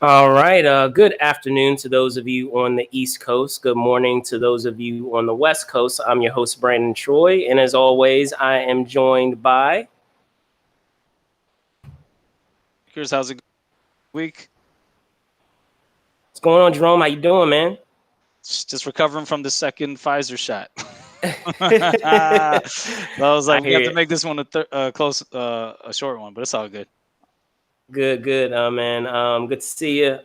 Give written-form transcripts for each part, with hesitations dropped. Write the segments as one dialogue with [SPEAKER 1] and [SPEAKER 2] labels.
[SPEAKER 1] All right. Good afternoon to those of you on the East Coast. Good morning to those of you on the West Coast. I'm your host, Brandon Troy. And as always, I am joined by.
[SPEAKER 2] Here's how's it week?
[SPEAKER 1] What's going on, Jerome? How you doing, man?
[SPEAKER 2] Just recovering from the second Pfizer shot. I was
[SPEAKER 1] I
[SPEAKER 2] like, we
[SPEAKER 1] hear
[SPEAKER 2] have to
[SPEAKER 1] it.
[SPEAKER 2] make this one a short one, but it's all good.
[SPEAKER 1] Good, good, man. Good to see you.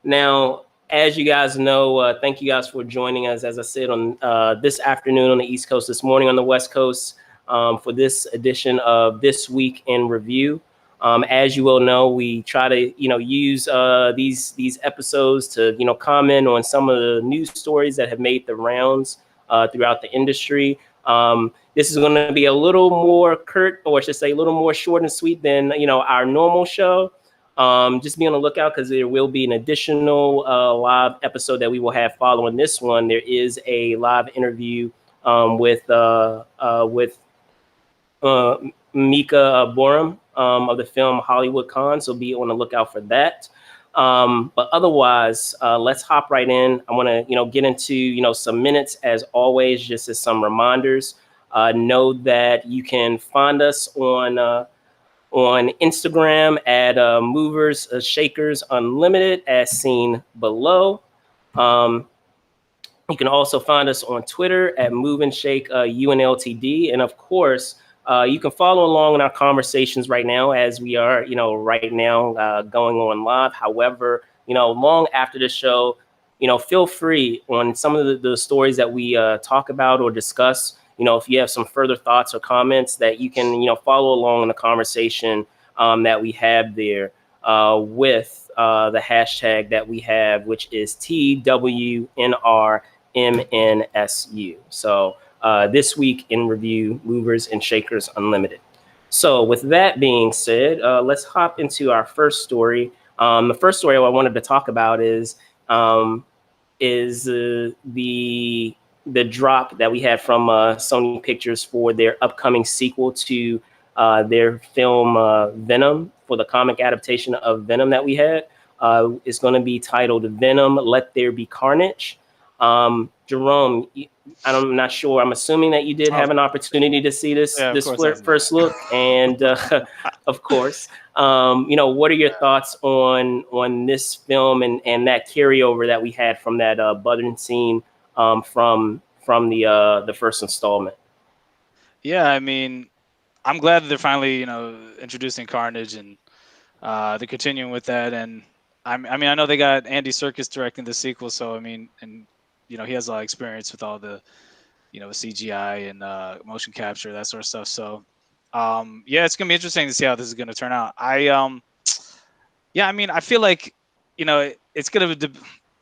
[SPEAKER 1] Now, as you guys know, thank you guys for joining us. As I said, on this afternoon on the East Coast, this morning on the West Coast, for this edition of This Week in Review. As you will know, we try to use these episodes to comment on some of the news stories that have made the rounds throughout the industry. This is going to be a little more curt, or I should say, a little more short and sweet than our normal show. Just be on the lookout because there will be an additional live episode that we will have following this one. There is a live interview with Mika Borum of the film Hollywood Con, so be on the lookout for that. But otherwise, let's hop right in. I want to get into some minutes as always, just as some reminders. Know that you can find us on Instagram at Movers Shakers Unlimited, as seen below. Um, you can also find us on Twitter at Move and Shake UNLTD, and of course, you can follow along in our conversations right now as we are, right now going on live. However, long after the show, feel free on some of the stories that we talk about or discuss. If you have some further thoughts or comments that you can, follow along in the conversation that we have there with the hashtag that we have, which is TWNRMNSU. So this week in review, Movers and Shakers Unlimited. So with that being said, let's hop into our first story. The first story I wanted to talk about is the drop that we had from Sony Pictures for their upcoming sequel to their film Venom, for the comic adaptation of Venom that we had. It's going to be titled Venom: Let There Be Carnage. Jerome, I'm not sure. I'm assuming that you did
[SPEAKER 2] Oh,
[SPEAKER 1] have an opportunity to see
[SPEAKER 2] yeah, of
[SPEAKER 1] this
[SPEAKER 2] course I did.
[SPEAKER 1] first look, and of course, what are your thoughts on this film and that carryover that we had from that buzzing scene from the first installment?
[SPEAKER 2] Yeah, I mean, I'm glad that they're finally, introducing Carnage and they're continuing with that. And I know they got Andy Serkis directing the sequel, so I mean, and he has a lot of experience with all the CGI and motion capture, that sort of stuff. So yeah, it's gonna be interesting to see how this is gonna turn out. Yeah, I mean, I feel like it's gonna.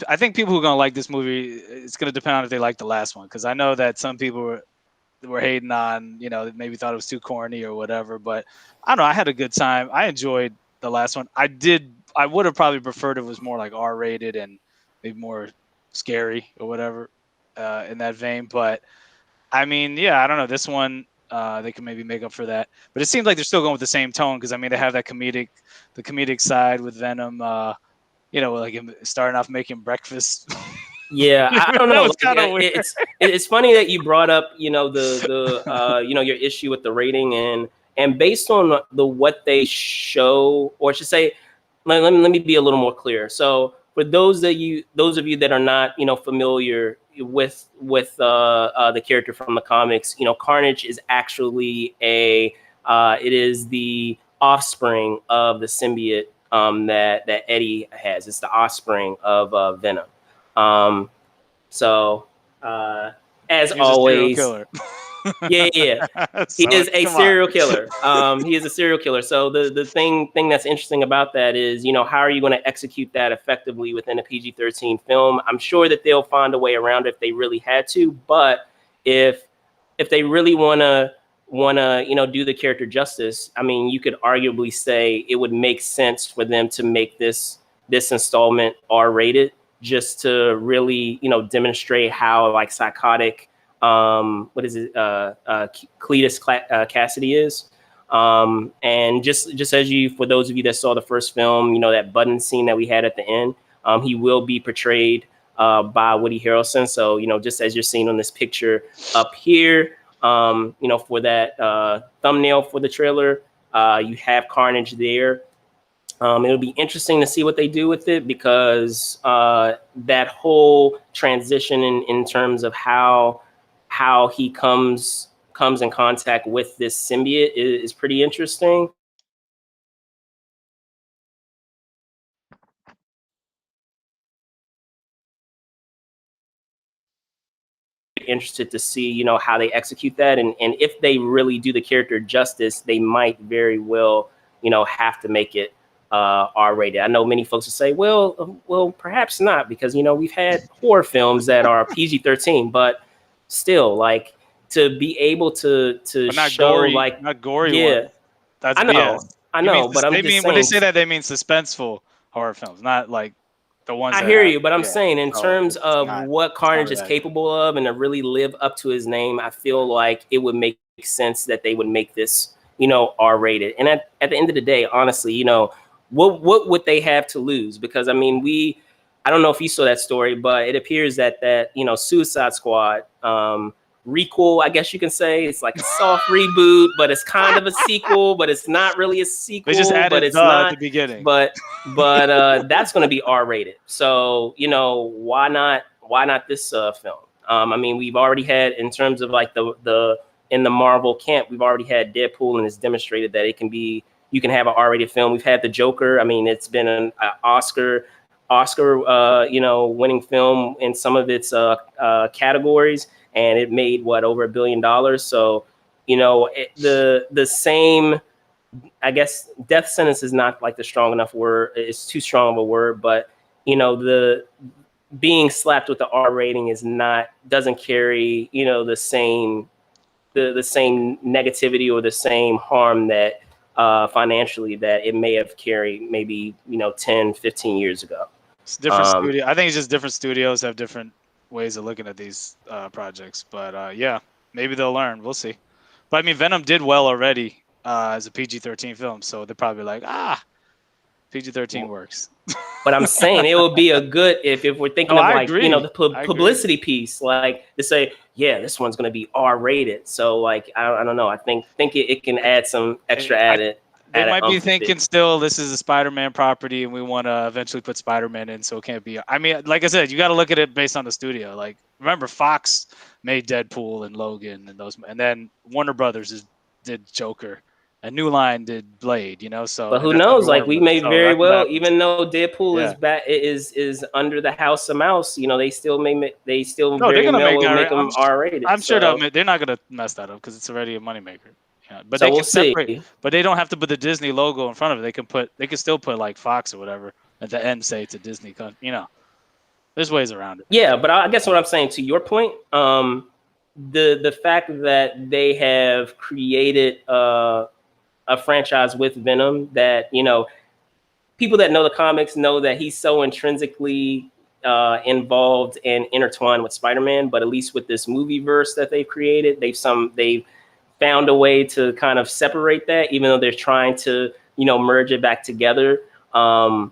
[SPEAKER 2] I think people who are gonna like this movie, it's gonna depend on if they like the last one, because I know that some people were hating on, maybe thought it was too corny or whatever. But I don't know. I had a good time. I enjoyed the last one. I did. I would have probably preferred it was more like R-rated and maybe more scary or whatever in that vein. But I mean, yeah, I don't know. This one, they can maybe make up for that. But it seems like they're still going with the same tone, because I mean, they have the comedic side with Venom. Like him starting off making breakfast.
[SPEAKER 1] Yeah, I don't
[SPEAKER 2] That
[SPEAKER 1] know.
[SPEAKER 2] was
[SPEAKER 1] Like
[SPEAKER 2] kind of weird.
[SPEAKER 1] it's funny that you brought up your issue with the rating, and based on the what they show, or I should say, let me be a little more clear. So for those of you that are not familiar with the character from the comics, Carnage is actually it is the offspring of the symbiote that Eddie has. It's the offspring of Venom. Um, so, as
[SPEAKER 2] He's a serial
[SPEAKER 1] always,
[SPEAKER 2] killer.
[SPEAKER 1] yeah. He
[SPEAKER 2] So
[SPEAKER 1] is a
[SPEAKER 2] come on.
[SPEAKER 1] serial killer. He is a serial killer. So the thing that's interesting about that is, how are you going to execute that effectively within a PG-13 film? I'm sure that they'll find a way around it if they really had to, but if they really wanna do the character justice, I mean, you could arguably say it would make sense for them to make this installment R-rated, just to really demonstrate how like psychotic what is it Cletus Cassidy is. And just as you, for those of you that saw the first film, that button scene that we had at the end, he will be portrayed by Woody Harrelson. So, just as you're seeing on this picture up here, for that thumbnail for the trailer, you have Carnage there. It'll be interesting to see what they do with it, because that whole transition in terms of how he comes in contact with this symbiote is pretty interesting. Interested to see how they execute that, and if they really do the character justice, they might very well have to make it R-rated. I know many folks will say, well, perhaps not, because we've had horror films that are PG-13, but still, like, to be able to
[SPEAKER 2] But not
[SPEAKER 1] show,
[SPEAKER 2] gory,
[SPEAKER 1] like,
[SPEAKER 2] not gory
[SPEAKER 1] yeah,
[SPEAKER 2] ones. That's
[SPEAKER 1] I know,
[SPEAKER 2] BS.
[SPEAKER 1] I
[SPEAKER 2] You mean
[SPEAKER 1] know, but I'm
[SPEAKER 2] they
[SPEAKER 1] just
[SPEAKER 2] mean when they
[SPEAKER 1] saying.
[SPEAKER 2] say that, they mean suspenseful horror films, not like the ones
[SPEAKER 1] I
[SPEAKER 2] that
[SPEAKER 1] hear
[SPEAKER 2] have.
[SPEAKER 1] you, but I'm
[SPEAKER 2] Yeah.
[SPEAKER 1] saying in
[SPEAKER 2] So
[SPEAKER 1] terms of what
[SPEAKER 2] it's not
[SPEAKER 1] Carnage
[SPEAKER 2] really
[SPEAKER 1] is
[SPEAKER 2] that good.
[SPEAKER 1] capable of, and to really live up to his name, I feel like it would make sense that they would make this, R-rated. And at the end of the day, honestly, what would they have to lose? Because I mean, I don't know if you saw that story, but it appears that Suicide Squad requel, I guess you can say, it's like a soft reboot, but it's kind of a sequel, but it's not really a
[SPEAKER 2] They just
[SPEAKER 1] sequel, but
[SPEAKER 2] added
[SPEAKER 1] it's
[SPEAKER 2] the at
[SPEAKER 1] not.
[SPEAKER 2] the beginning.
[SPEAKER 1] But that's going to be R-rated. So why not this film? I mean, we've already had, in terms of like the in the Marvel camp, we've already had Deadpool, and it's demonstrated that you can have an R-rated film. We've had the Joker. I mean, it's been an Oscar winning film in some of its categories, and it made over $1 billion. So the same. I guess death sentence is not like the strong enough word. It's too strong of a word, but the being slapped with the R rating doesn't carry the same negativity or the same harm that financially that it may have carried maybe 10, 15 years ago.
[SPEAKER 2] It's different studio. I think it's just different studios have different ways of looking at these projects. But yeah, maybe they'll learn. We'll see. But I mean, Venom did well already as a PG-13 film, so they're probably like, PG-13 works.
[SPEAKER 1] But I'm saying it would be a good, if we're thinking of
[SPEAKER 2] I
[SPEAKER 1] like
[SPEAKER 2] agree.
[SPEAKER 1] the publicity piece, like to say, yeah, this one's going to be R-rated. So like I don't know. I think it can add some extra added.
[SPEAKER 2] They might be thinking still, this is a Spider-Man property, and we want to eventually put Spider-Man in, so it can't be. I mean, like I said, you got to look at it based on the studio. Like, remember, Fox made Deadpool and Logan and those, and then Warner Brothers did Joker, and New Line did Blade. So,
[SPEAKER 1] but who
[SPEAKER 2] that's
[SPEAKER 1] knows?
[SPEAKER 2] under Warner
[SPEAKER 1] Like, we
[SPEAKER 2] Brothers,
[SPEAKER 1] may
[SPEAKER 2] so
[SPEAKER 1] very
[SPEAKER 2] that's what
[SPEAKER 1] well,
[SPEAKER 2] happens.
[SPEAKER 1] even though Deadpool
[SPEAKER 2] Yeah.
[SPEAKER 1] is under the House of Mouse, they still may they still
[SPEAKER 2] No, they're
[SPEAKER 1] very
[SPEAKER 2] gonna
[SPEAKER 1] well
[SPEAKER 2] make
[SPEAKER 1] make them R-rated.
[SPEAKER 2] I'm sure they're not gonna mess that up because it's already a moneymaker. Yeah, but
[SPEAKER 1] So
[SPEAKER 2] they
[SPEAKER 1] we'll
[SPEAKER 2] can
[SPEAKER 1] see.
[SPEAKER 2] separate. But they don't have to put the Disney logo in front of it. They can still put like Fox or whatever at the end, say it's a Disney. There's ways around it.
[SPEAKER 1] Yeah, but I guess what I'm saying, to your point, the fact that they have created a franchise with Venom, that people that know the comics know that he's so intrinsically involved and intertwined with Spider-Man. But at least with this movie verse that they've created, they've found a way to kind of separate that, even though they're trying to merge it back together. And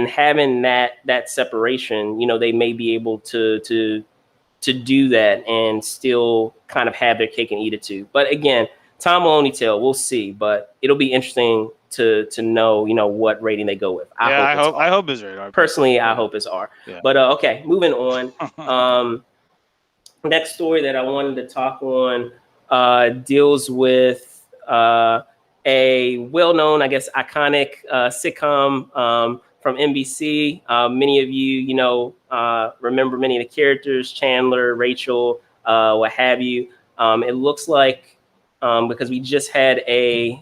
[SPEAKER 1] having that separation, they may be able to do that and still kind of have their cake and eat it too. But again, time will only tell. We'll see. But it'll be interesting to know what rating they go with.
[SPEAKER 2] I hope it's rated R.
[SPEAKER 1] Personally, I hope it's R.
[SPEAKER 2] Yeah.
[SPEAKER 1] But okay, moving on. Next story that I wanted to talk on deals with a well-known, I guess, iconic sitcom from NBC. Many of you, remember many of the characters: Chandler, Rachel, what have you. It looks like because we just had a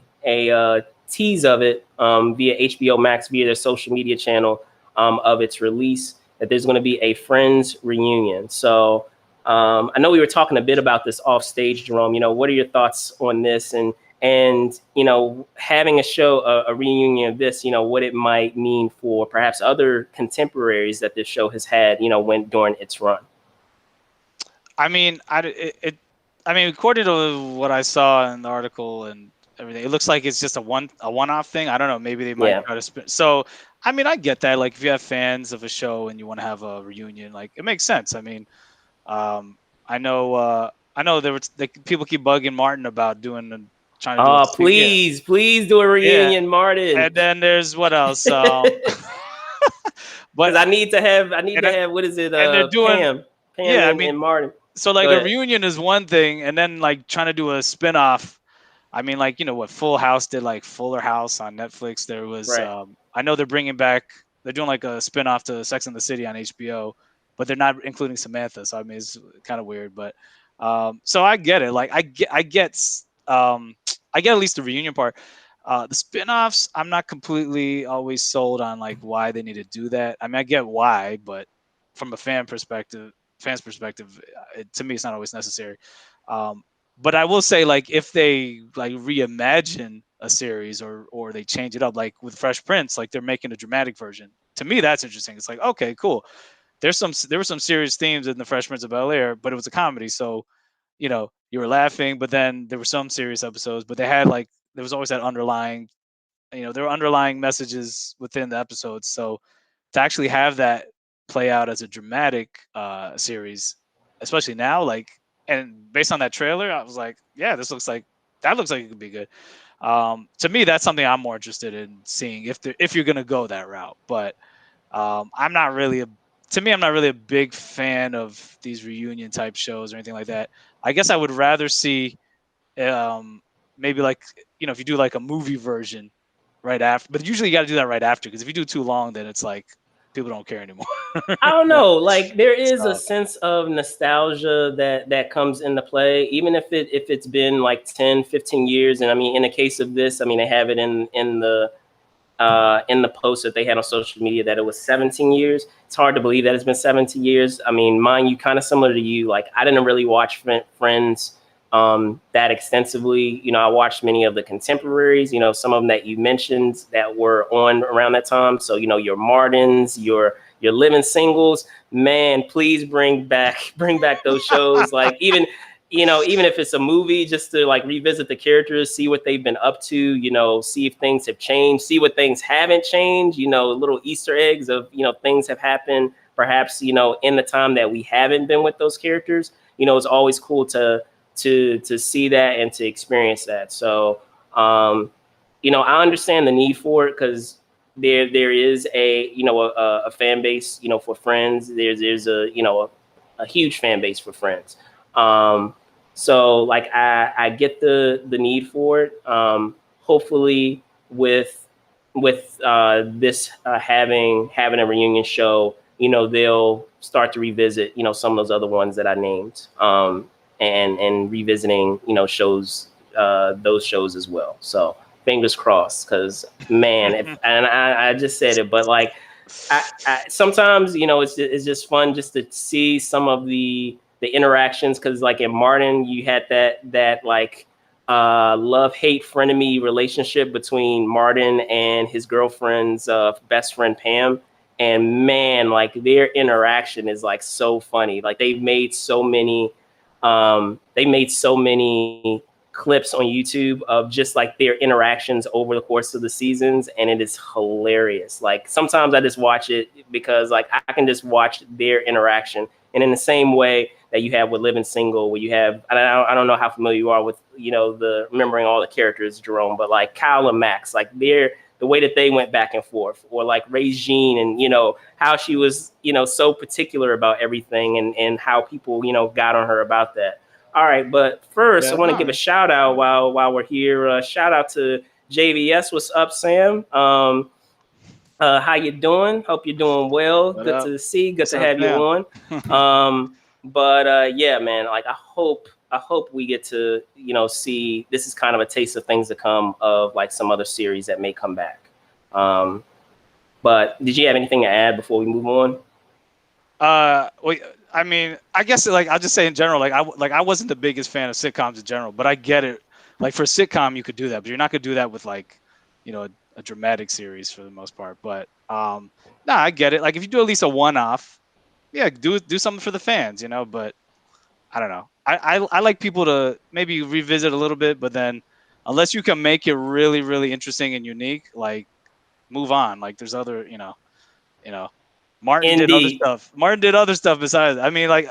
[SPEAKER 1] tease of it via HBO Max, via their social media channel of its release, that there's going to be a Friends reunion. So I know we were talking a bit about this off stage, Jerome. What are your thoughts on this, and having a show, a reunion of this, what it might mean for perhaps other contemporaries that this show has had, during its run?
[SPEAKER 2] I mean, according to what I saw in the article, and everything. It looks like it's just a one-off thing. I don't know. Maybe they might
[SPEAKER 1] Yeah.
[SPEAKER 2] try to spin. So, I mean, I get that. Like, if you have fans of a show and you want to have a reunion, like it makes sense. I mean, um, I know there was like people keep bugging Martin about trying to do a
[SPEAKER 1] Oh,
[SPEAKER 2] yeah,
[SPEAKER 1] please do a
[SPEAKER 2] yeah.
[SPEAKER 1] reunion, Martin.
[SPEAKER 2] And then there's what else? But
[SPEAKER 1] Because I need
[SPEAKER 2] and
[SPEAKER 1] to
[SPEAKER 2] then
[SPEAKER 1] have what is it?
[SPEAKER 2] and they're doing
[SPEAKER 1] Pam
[SPEAKER 2] yeah. I
[SPEAKER 1] and
[SPEAKER 2] mean,
[SPEAKER 1] Martin.
[SPEAKER 2] so
[SPEAKER 1] Go
[SPEAKER 2] like a
[SPEAKER 1] ahead.
[SPEAKER 2] reunion is one thing, and then like trying to do a spin-off. I mean, like, what Full House did, like Fuller House on Netflix. There was,
[SPEAKER 1] Right.
[SPEAKER 2] I know they're bringing back, they're doing like a spin-off to Sex and the City on HBO, but they're not including Samantha. So I mean, it's kind of weird, but so I get it. Like I get at least the reunion part. The spin-offs, I'm not completely always sold on like why they need to do that. I mean, I get why, but from a fan's perspective, to me, it's not always necessary. Um, but I will say, like, if they like reimagine a series or they change it up, like with Fresh Prince, like they're making a dramatic version. To me, that's interesting. It's like, okay, cool. There were some serious themes in the Fresh Prince of Bel Air, but it was a comedy, so you were laughing. But then there were some serious episodes, but they had like there was always that underlying, there were underlying messages within the episodes. So to actually have that play out as a dramatic series, especially now, like, and based on that trailer, I was like, yeah, that looks like it could be good. To me, that's something I'm more interested in seeing if you're gonna go that route. But I'm not really a to me, I'm not really a big fan of these reunion type shows or anything like that. I guess I would rather see um, maybe like if you do like a movie version right after, but usually you got to do that right after because if you do too long, then it's like people don't care anymore.
[SPEAKER 1] I don't
[SPEAKER 2] But,
[SPEAKER 1] know. Like there is a
[SPEAKER 2] so
[SPEAKER 1] sense of nostalgia that comes into play, even if it's been like 10, 15 years. And I mean, in the case of this, I mean, they have it in the post that they had on social media that it was 17 years. It's hard to believe that it's been 17 years. I mean, mind you, kind of similar to you. Like I didn't really watch Friends that extensively. I watched many of the contemporaries. Some of them that you mentioned that were on around that time. So your Martins, your Living Singles. Man, please bring back those shows. Like even if it's a movie, just to like revisit the characters, see what they've been up to, see if things have changed, see what things haven't changed, little Easter eggs of, things have happened perhaps, in the time that we haven't been with those characters. It's always cool to see that and to experience that. So, I understand the need for it because there is a fan base, for Friends. There's a huge fan base for Friends. Um, so like I get the need for it. Hopefully with this having a reunion show, they'll start to revisit some of those other ones that I named, and revisiting shows those shows as well. So fingers crossed, because man, if and I just said it, but like sometimes it's just fun just to see some of the interactions, because like in Martin you had that like love hate frenemy relationship between Martin and his girlfriend's best friend Pam, and man, like their interaction is like so funny. Like they made so many clips on YouTube of just like their interactions over the course of the seasons, and it is hilarious. Like sometimes I just watch it because like I can just watch their interaction, and in the same way that you have with Living Single, where you have I don't know how familiar you are with the remembering all the characters, Jerome, but like Kyle and Max, like the way that they went back and forth, or like Regina, and how she was so particular about everything, and how people got on her about that. All right, but first I
[SPEAKER 2] yeah,
[SPEAKER 1] want to give a
[SPEAKER 2] no,
[SPEAKER 1] shout out while we're here. Shout out to JVS. What's up, Sam? How you doing? Hope you're doing well.
[SPEAKER 2] what
[SPEAKER 1] Good
[SPEAKER 2] up?
[SPEAKER 1] to see. Good
[SPEAKER 2] What's
[SPEAKER 1] to
[SPEAKER 2] up,
[SPEAKER 1] have you
[SPEAKER 2] Sam?
[SPEAKER 1] on. But yeah, man. Like I hope we get to see. This is kind of a taste of things to come of like some other series that may come back. Um, but did you have anything to add before we move on?
[SPEAKER 2] Well, I mean, I guess like I'll just say in general, like I wasn't the biggest fan of sitcoms in general, but I get it. Like for a sitcom, you could do that, but you're not gonna do that with like, a dramatic series for the most part. But nah, I get it. Like if you do at least a one-off, yeah, do something for the fans, But I don't know. I like people to maybe revisit a little bit, but then unless you can make it really, really interesting and unique, like move on. Like there's other, you know, Martin did other
[SPEAKER 1] Indeed,
[SPEAKER 2] stuff. Martin did other stuff besides. I mean, like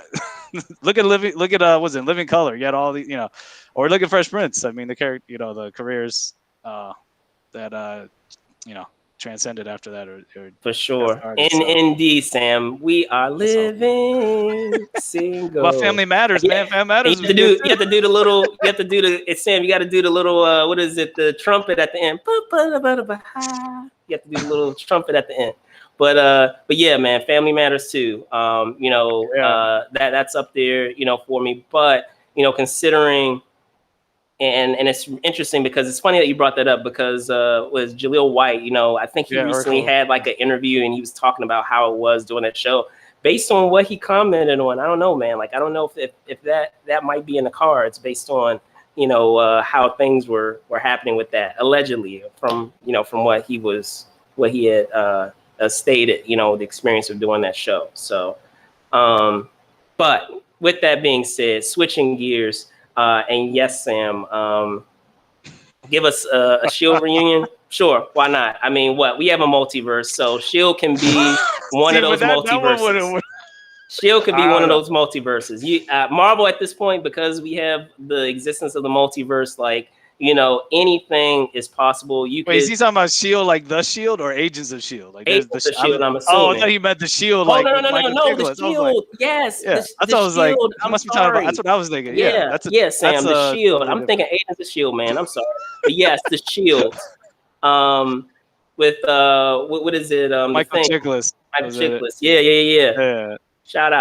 [SPEAKER 2] look at was it Living Color? You had all the, or look at Fresh Prince. I mean, the character, the careers that you know transcended after that, or
[SPEAKER 1] for
[SPEAKER 2] as
[SPEAKER 1] sure.
[SPEAKER 2] artists.
[SPEAKER 1] And
[SPEAKER 2] So
[SPEAKER 1] indeed, Sam, we are
[SPEAKER 2] that's all.
[SPEAKER 1] living
[SPEAKER 2] Well,
[SPEAKER 1] single.
[SPEAKER 2] Family Matters,
[SPEAKER 1] Yeah,
[SPEAKER 2] man. Family
[SPEAKER 1] and
[SPEAKER 2] Matters was good
[SPEAKER 1] you
[SPEAKER 2] too.
[SPEAKER 1] have to do the little, you have to do the, it's Sam, you got to do the little, what is it, the trumpet at the end. You have to do the little trumpet at the end. But yeah, man, Family Matters too.
[SPEAKER 2] Yeah,
[SPEAKER 1] That's up there, for me. But considering, and it's interesting because it's funny that you brought that up because was Jaleel White, I think he
[SPEAKER 2] yeah,
[SPEAKER 1] recently
[SPEAKER 2] Urkel.
[SPEAKER 1] had like an interview and he was talking about how it was doing that show. Based on what he commented on, I don't know, man. Like I don't know if that might be in the cards based on how things were happening with that allegedly from what he had stated, the experience of doing that show. So, but with that being said, switching gears. And yes, Sam, give us a Shield reunion. Sure, why not? I mean, what we have a multiverse, so Shield can be one of
[SPEAKER 2] See, but
[SPEAKER 1] those
[SPEAKER 2] that one would
[SPEAKER 1] multiverses.
[SPEAKER 2] have.
[SPEAKER 1] Shield could be
[SPEAKER 2] I
[SPEAKER 1] one
[SPEAKER 2] don't
[SPEAKER 1] of
[SPEAKER 2] know.
[SPEAKER 1] those multiverses. Marvel at this point, because we have the existence of the multiverse, like anything is possible. You
[SPEAKER 2] Wait, is
[SPEAKER 1] could
[SPEAKER 2] he talking about Shield, like the Shield, or Agents of Shield? Like there's
[SPEAKER 1] Agents of Shield. I'm
[SPEAKER 2] oh, I thought
[SPEAKER 1] assuming.
[SPEAKER 2] he meant the Shield,
[SPEAKER 1] Oh
[SPEAKER 2] like
[SPEAKER 1] no no
[SPEAKER 2] with
[SPEAKER 1] no no
[SPEAKER 2] Michael
[SPEAKER 1] no! The
[SPEAKER 2] Chiklis. I was like,
[SPEAKER 1] Shield. Yes,
[SPEAKER 2] yeah. I
[SPEAKER 1] the
[SPEAKER 2] thought it was like
[SPEAKER 1] Shield.
[SPEAKER 2] he
[SPEAKER 1] I'm
[SPEAKER 2] must be talking about. That's
[SPEAKER 1] sorry.
[SPEAKER 2] what I was thinking. Yeah,
[SPEAKER 1] Yeah, yeah,
[SPEAKER 2] that's
[SPEAKER 1] Sam, the Shield.
[SPEAKER 2] totally
[SPEAKER 1] I'm thinking
[SPEAKER 2] different.
[SPEAKER 1] Agents of Shield, man. I'm sorry, but yes, the Shield. With what is it? The
[SPEAKER 2] Michael
[SPEAKER 1] thing,
[SPEAKER 2] Chiklis
[SPEAKER 1] Michael
[SPEAKER 2] was it?
[SPEAKER 1] Chiklis. Yeah, yeah, yeah.
[SPEAKER 2] Yeah,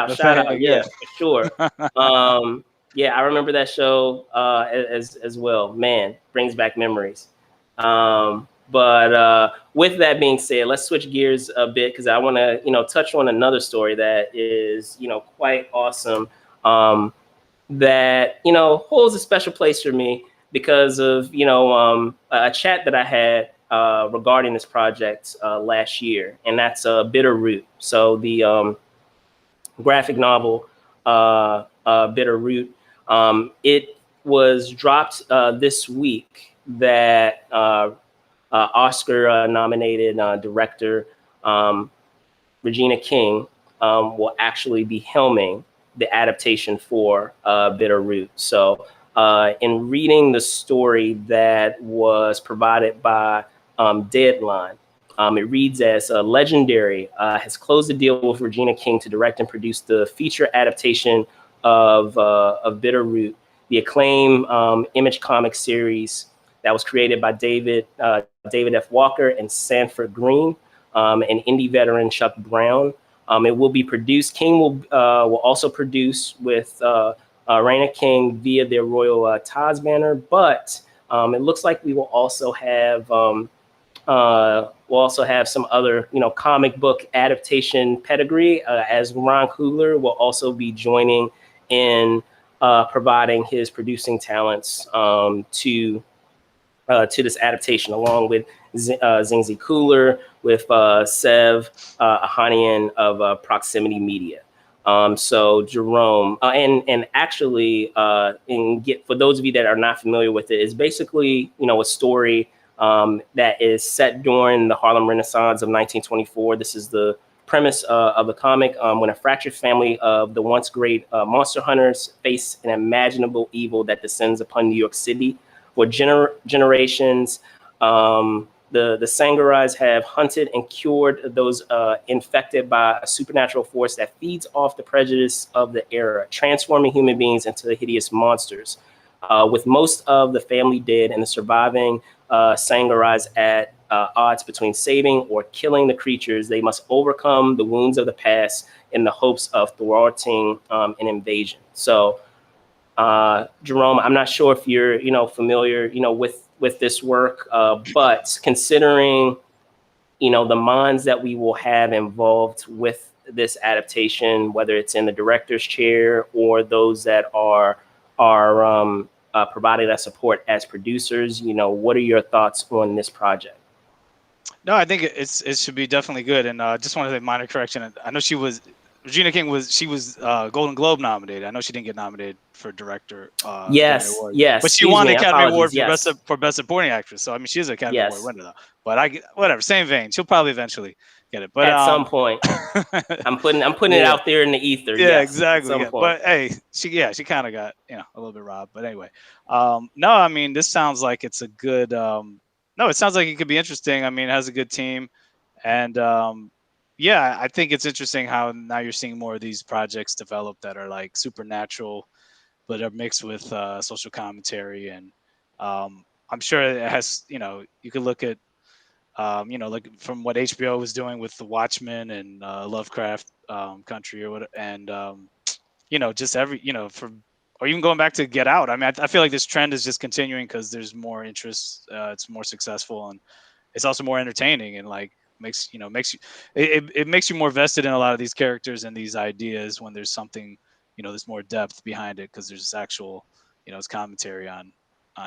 [SPEAKER 2] the
[SPEAKER 1] Shout
[SPEAKER 2] thing.
[SPEAKER 1] out.
[SPEAKER 2] Yeah.
[SPEAKER 1] Yeah, for sure. Yeah, I remember that show as well. Man, brings back memories. But with that being said, let's switch gears a bit because I want to touch on another story that is quite awesome. That holds a special place for me because of a chat that I had regarding this project last year, and that's Bitter Root. So the graphic novel Bitter Root. It was dropped this week that Oscar nominated director Regina King will actually be helming the adaptation for Bitter Root. So in reading the story that was provided by Deadline, it reads as Legendary has closed the deal with Regina King to direct and produce the feature adaptation of Bitter Root, the acclaimed Image Comics series that was created by David F. Walker and Sanford Green, and indie veteran Chuck Brown. It will be produced. King will also produce with Raina King via their Royal Taz banner, but it looks like we will also have some other comic book adaptation pedigree, as Ron Coogler will also be joining in providing his producing talents to this adaptation, along with Zingzi Cooler, with Sev Ahanian of Proximity Media. So Jerome, and actually, for those of you that are not familiar with it, it's basically a story that is set during the Harlem Renaissance of 1924. This is the premise of the comic, when a fractured family of the once great monster hunters face an imaginable evil that descends upon New York City. For generations, the Sangarais have hunted and cured those infected by a supernatural force that feeds off the prejudice of the era, transforming human beings into hideous monsters. With most of the family dead and the surviving Sangarais at odds between saving or killing the creatures, they must overcome the wounds of the past in the hopes of thwarting an invasion. So, Jerome, I'm not sure if you're, familiar, with this work, but considering, the minds that we will have involved with this adaptation, whether it's in the director's chair or those that are providing that support as producers, what are your thoughts on this project?
[SPEAKER 2] No, I think it should be definitely good. And just wanted a minor correction. I know she was Regina King was Golden Globe nominated. I know she didn't get nominated for director Academy
[SPEAKER 1] Yes,
[SPEAKER 2] Award,
[SPEAKER 1] yes.
[SPEAKER 2] but she
[SPEAKER 1] Excuse
[SPEAKER 2] won the
[SPEAKER 1] me.
[SPEAKER 2] Academy
[SPEAKER 1] Apologies.
[SPEAKER 2] Award
[SPEAKER 1] Yes,
[SPEAKER 2] for best supporting actress. So I mean, she is an Academy Award
[SPEAKER 1] yes.
[SPEAKER 2] winner though. But whatever, same vein. She'll probably eventually get it. But
[SPEAKER 1] At some point, I'm putting it
[SPEAKER 2] yeah.
[SPEAKER 1] out there in the ether.
[SPEAKER 2] Yeah,
[SPEAKER 1] Yes, at
[SPEAKER 2] exactly.
[SPEAKER 1] some
[SPEAKER 2] Yeah,
[SPEAKER 1] point.
[SPEAKER 2] but hey, she kind of got a little bit robbed. But anyway, no, I mean this sounds like it's a good. No, it sounds like it could be interesting. I mean, it has a good team, and yeah, I think it's interesting how now you're seeing more of these projects develop that are like supernatural, but are mixed with social commentary, and I'm sure it has. You could look at like from what HBO was doing with The Watchmen and Lovecraft Country or what, and just every, from, or even going back to Get Out. I mean, I feel like this trend is just continuing because there's more interest. It's more successful, and it's also more entertaining, and like makes you it makes you more vested in a lot of these characters and these ideas when there's something there's more depth behind it because there's actual it's commentary on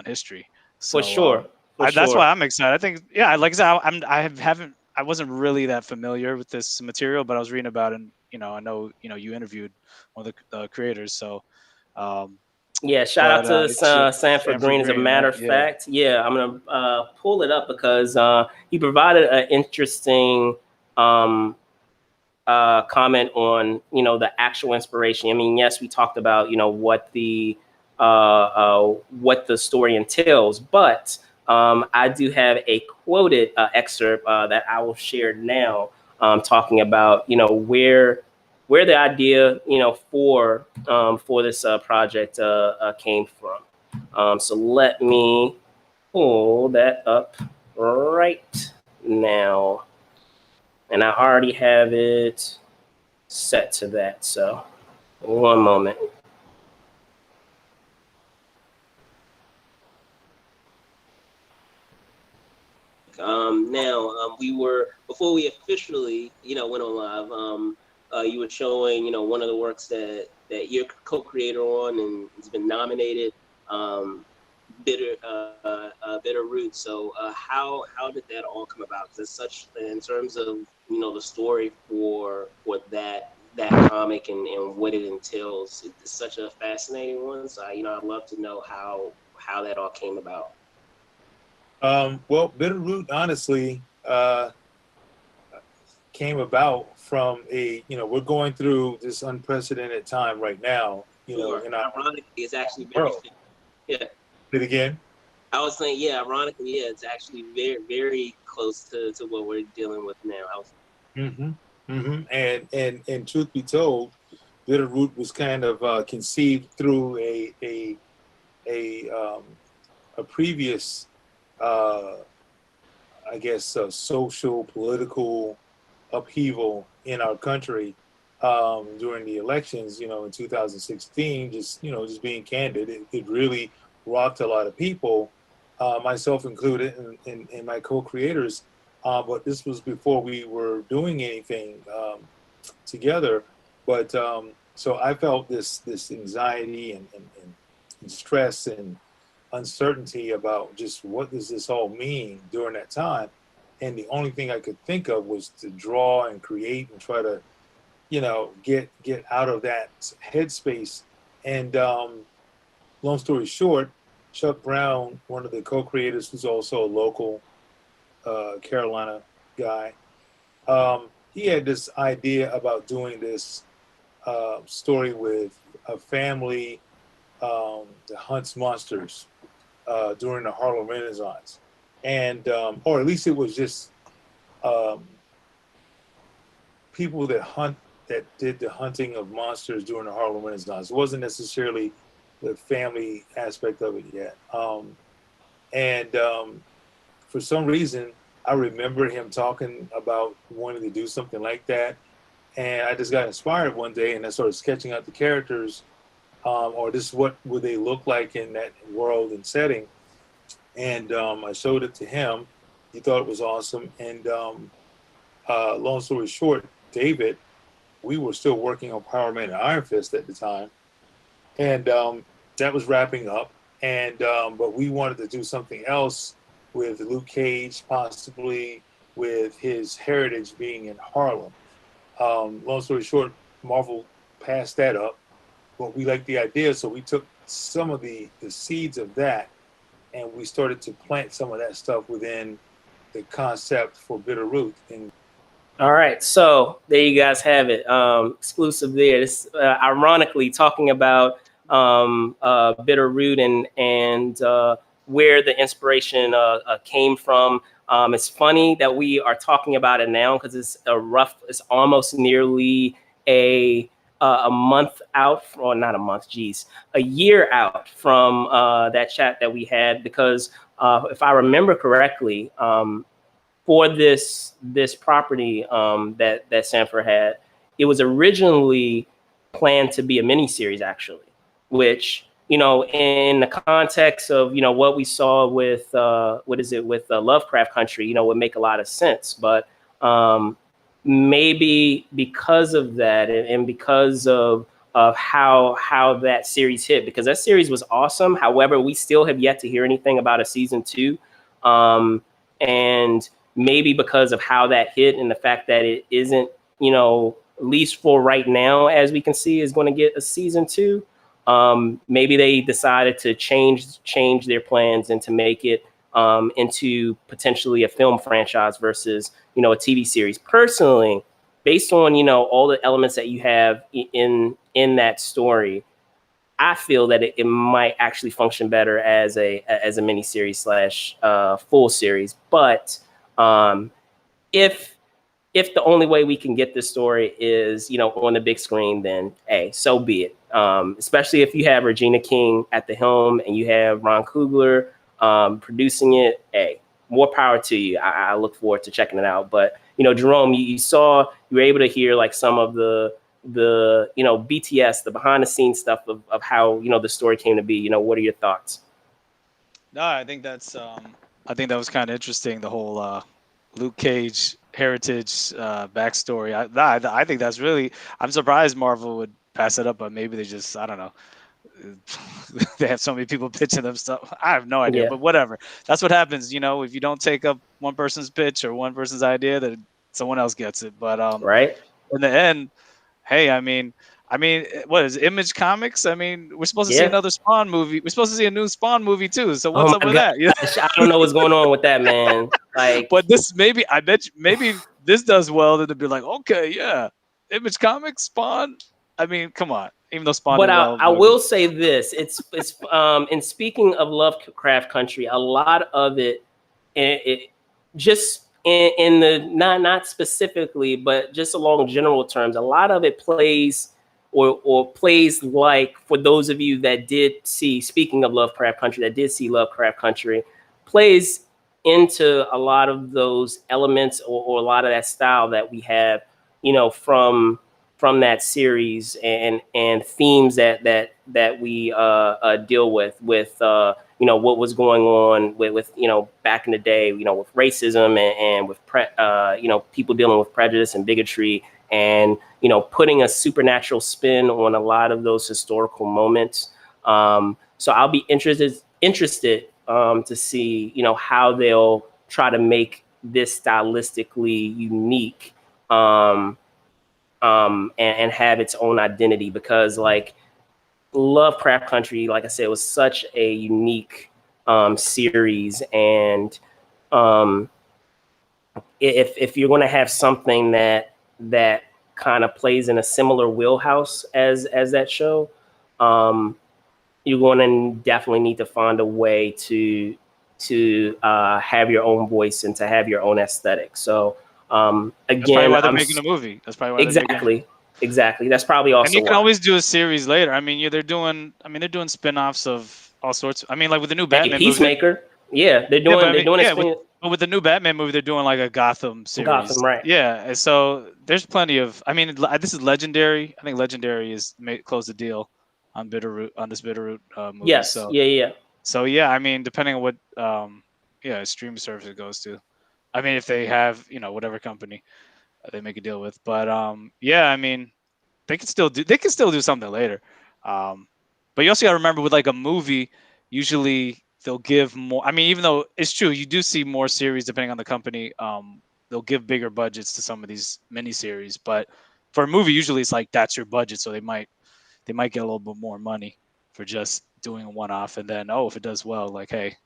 [SPEAKER 2] history.
[SPEAKER 1] For
[SPEAKER 2] So
[SPEAKER 1] sure. For
[SPEAKER 2] that's
[SPEAKER 1] sure.
[SPEAKER 2] why I'm excited. I think, yeah, like I said, I wasn't really that familiar with this material, but I was reading about it. And, I know, you interviewed one of the creators. So, um,
[SPEAKER 1] Yeah, shout out
[SPEAKER 2] but
[SPEAKER 1] to
[SPEAKER 2] it's
[SPEAKER 1] Sanford
[SPEAKER 2] Stanford
[SPEAKER 1] Green. As a
[SPEAKER 2] Green,
[SPEAKER 1] matter
[SPEAKER 2] right?
[SPEAKER 1] of
[SPEAKER 2] Yeah.
[SPEAKER 1] fact, yeah, I'm gonna pull it up because he provided an interesting comment on the actual inspiration. I mean, yes, we talked about what the story entails, but I do have a quoted excerpt that I will share now, talking about where the idea for this project came from. So let me pull that up right now, and I already have it set to that. So one moment. Now, we were before we officially, went on live. You were showing, one of the works that you're co-creator on, and it's been nominated. Bitter Root. So, how did that all come about? Because it's such, in terms of the story for that comic and what it entails, it's such a fascinating one. So, I'd love to know how that all came about.
[SPEAKER 3] Well, Bitter Root, honestly, came about from we're going through this unprecedented time right now,
[SPEAKER 1] Sure.
[SPEAKER 3] in our
[SPEAKER 1] Ironically, it's actually very
[SPEAKER 3] world.
[SPEAKER 1] yeah.
[SPEAKER 3] It again?
[SPEAKER 1] I was saying, yeah, ironically, yeah, it's actually very, very close to what we're dealing with now.
[SPEAKER 3] Mm-hmm. Mm-hmm. And truth be told, Bitter Root was kind of conceived through a, um, a previous, uh, I guess, social, political upheaval in our country during the elections, in 2016. Just being candid, it really rocked a lot of people, myself included, and my co-creators. But this was before we were doing anything together. But so I felt this anxiety and stress and uncertainty about just what does this all mean during that time. And the only thing I could think of was to draw and create and try to, get out of that headspace. And long story short, Chuck Brown, one of the co-creators, who's also a local Carolina guy, he had this idea about doing this story with a family that hunts monsters during the Harlem Renaissance, and or at least it was just um, people that did the hunting of monsters during the Harlem Renaissance. It wasn't necessarily the family aspect of it yet, and for some reason, I remember him talking about wanting to do something like that, and I just got inspired one day, and I started sketching out the characters, or just what would they look like in that world and setting. And I showed it to him. He thought it was awesome. And long story short, David, we were still working on Power Man and Iron Fist at the time, and that was wrapping up. And but we wanted to do something else with Luke Cage, possibly with his heritage being in Harlem. Long story short, Marvel passed that up, but we liked the idea, so we took some of the seeds of that, and we started to plant some of that stuff within the concept for Bitterroot. And
[SPEAKER 1] All right, so there you guys have it. Exclusive there. This, ironically, talking about Bitterroot and where the inspiration came from. It's funny that we are talking about it now because it's it's almost nearly a month out, or not a month, geez, a year out from that chat that we had. Because if I remember correctly, for this property that Sanford had, it was originally planned to be a miniseries, actually, which, in the context of, what we saw with with Lovecraft Country, would make a lot of sense. But maybe because of that, and because of how that series hit, because that series was awesome. However, we still have yet to hear anything about a season 2. And maybe because of how that hit and the fact that it isn't, at least for right now, as we can see, is going to get a season 2. Maybe they decided to change their plans and to make it into potentially a film franchise versus, a TV series. Personally, based on, all the elements that you have in that story, I feel that it might actually function better as a miniseries slash full series. But if the only way we can get this story is, on the big screen, then hey, so be it. Especially if you have Regina King at the helm and you have Ron Coogler producing it. Hey, more power to you. I look forward to checking it out. But Jerome, you were able to hear like some of the BTS, the behind the scenes stuff of how the story came to be. What are your thoughts?
[SPEAKER 2] No, I think that's I think that was kind of interesting, the whole Luke Cage heritage backstory. I think that's really, I'm surprised Marvel would pass it up, but maybe they just, I don't know. They have so many people pitching them stuff. I have no idea,
[SPEAKER 1] Yeah.
[SPEAKER 2] but whatever. That's what happens, if you don't take up one person's pitch or one person's idea, then someone else gets it. But
[SPEAKER 1] Right.
[SPEAKER 2] in the end, hey, I mean, what is Image Comics? I mean, we're supposed to see
[SPEAKER 1] Yeah.
[SPEAKER 2] another Spawn movie. We're supposed to see a new Spawn movie too. So
[SPEAKER 1] Oh
[SPEAKER 2] what's
[SPEAKER 1] my
[SPEAKER 2] up with
[SPEAKER 1] gosh,
[SPEAKER 2] that?
[SPEAKER 1] I don't know what's going on with that, man. Like,
[SPEAKER 2] But this, maybe, I bet maybe this does well, then to be like, okay, yeah, Image Comics, Spawn. I mean, come on. Even though Spawn
[SPEAKER 1] but
[SPEAKER 2] did well,
[SPEAKER 1] I will say this: it's in speaking of Lovecraft Country, a lot of it just in the not specifically, but just along general terms, a lot of it plays or plays like, for those of you that did see, speaking of Lovecraft Country, that did see Lovecraft Country, plays into a lot of those elements or a lot of that style that we have, from that series, and themes that we deal with what was going on with back in the day, with racism and with people dealing with prejudice and bigotry, and putting a supernatural spin on a lot of those historical moments. So I'll be interested to see how they'll try to make this stylistically unique, and have its own identity, because like Lovecraft Country, like I said, was such a unique series. And if you're going to have something that kind of plays in a similar wheelhouse as that show, you're going to definitely need to find a way to have your own voice and to have your own aesthetic. So
[SPEAKER 2] that's probably
[SPEAKER 1] again,
[SPEAKER 2] why they're making a movie. That's probably why
[SPEAKER 1] exactly. That's probably also
[SPEAKER 2] and you can
[SPEAKER 1] why.
[SPEAKER 2] always do a series later. I mean, yeah, they're doing spin-offs of all sorts. I mean, like with the new Batman movie.
[SPEAKER 1] Peacemaker. Yeah, they're doing
[SPEAKER 2] with the new Batman movie, they're doing like a Gotham series.
[SPEAKER 1] Gotham, right?
[SPEAKER 2] Yeah, and so there's plenty of. I mean, this is Legendary. I think Legendary is closed the deal on this Bitterroot movie.
[SPEAKER 1] Yes.
[SPEAKER 2] So
[SPEAKER 1] Yeah.
[SPEAKER 2] So yeah, I mean, depending on what streaming service it goes to. I mean, if they have whatever company they make a deal with, but yeah, I mean, they can still do something later. But you also got to remember, with like a movie, usually they'll give more. I mean, even though it's true, you do see more series depending on the company. They'll give bigger budgets to some of these miniseries, but for a movie, usually it's like that's your budget, so they might get a little bit more money for just doing a one-off, and then if it does well, like, hey,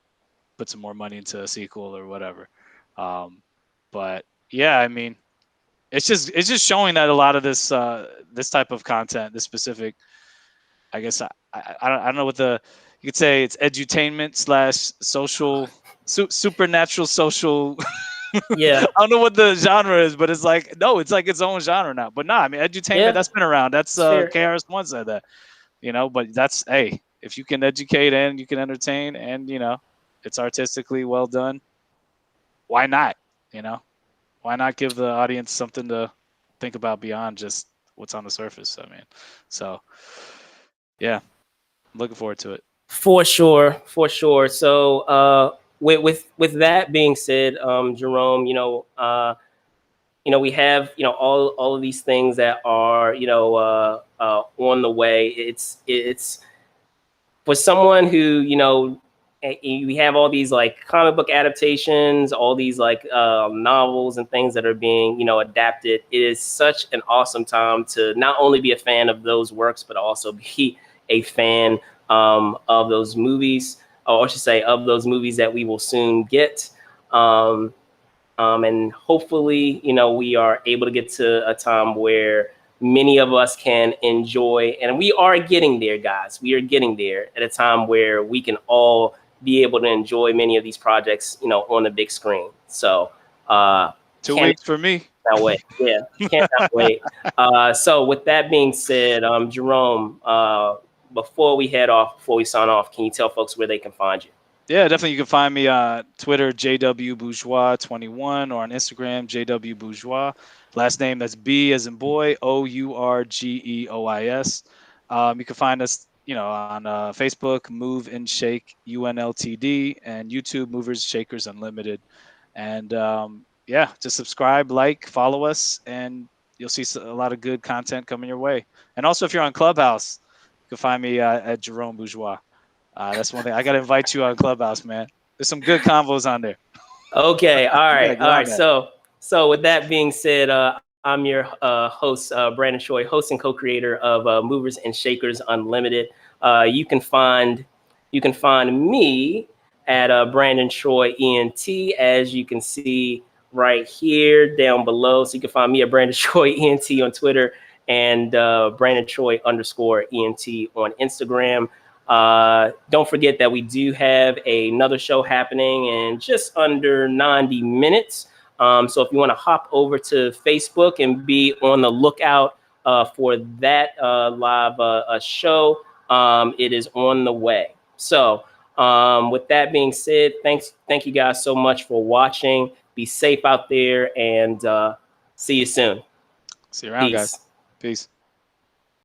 [SPEAKER 2] put some more money into a sequel or whatever. But yeah, I mean, it's just showing that a lot of this this type of content, this specific, I guess I don't know what you could say, it's edutainment / social supernatural social.
[SPEAKER 1] Yeah.
[SPEAKER 2] I don't know what the genre is, but it's like its own genre now. But I mean, edutainment,
[SPEAKER 1] Yeah.
[SPEAKER 2] that's been around. That's
[SPEAKER 1] Fair.
[SPEAKER 2] KRS-One said that, but that's, hey, if you can educate and you can entertain and it's artistically well done, why not? Why not give the audience something to think about beyond just what's on the surface? I mean, so yeah, looking forward to it.
[SPEAKER 1] For sure. So with that being said, Jerome, we have all of these things that are on the way. It's for someone who we have all these like comic book adaptations, all these like novels and things that are being adapted. It is such an awesome time to not only be a fan of those works, but also be a fan of those movies, or I should say of those movies that we will soon get. And hopefully, we are able to get to a time where many of us can enjoy, and we are getting there, guys. We are getting there at a time where we can all be able to enjoy many of these projects, on the big screen. So,
[SPEAKER 2] 2 weeks for me.
[SPEAKER 1] That way, yeah, cannot wait. So, with that being said, Jerome, before we sign off, can you tell folks where they can find you?
[SPEAKER 2] Yeah, definitely. You can find me on Twitter, JW Bourgeois 21, or on Instagram, JW Bourgeois. Last name, that's B as in boy, OURGEOIS. You can find us, on Facebook, Move and Shake UNLTD, and YouTube, Movers Shakers Unlimited. And just subscribe, like, follow us, and you'll see a lot of good content coming your way. And also, if you're on Clubhouse, you can find me at Jerome Bourgeois. That's one thing. I got to invite you on Clubhouse, man. There's some good convos on there.
[SPEAKER 1] Okay. All right. All right. So with that being said, I'm your host, Brandon Choi, host and co-creator of Movers and Shakers Unlimited. You can find me at Brandon Choi ENT, as you can see right here down below. So you can find me at Brandon Choi ENT on Twitter and Brandon Choi _ENT on Instagram. Don't forget that we do have another show happening in just under 90 minutes. So if you want to hop over to Facebook and be on the lookout for that live show, it is on the way. So with that being said, thank you guys so much for watching. Be safe out there, and see you soon.
[SPEAKER 2] See you around, guys. Peace.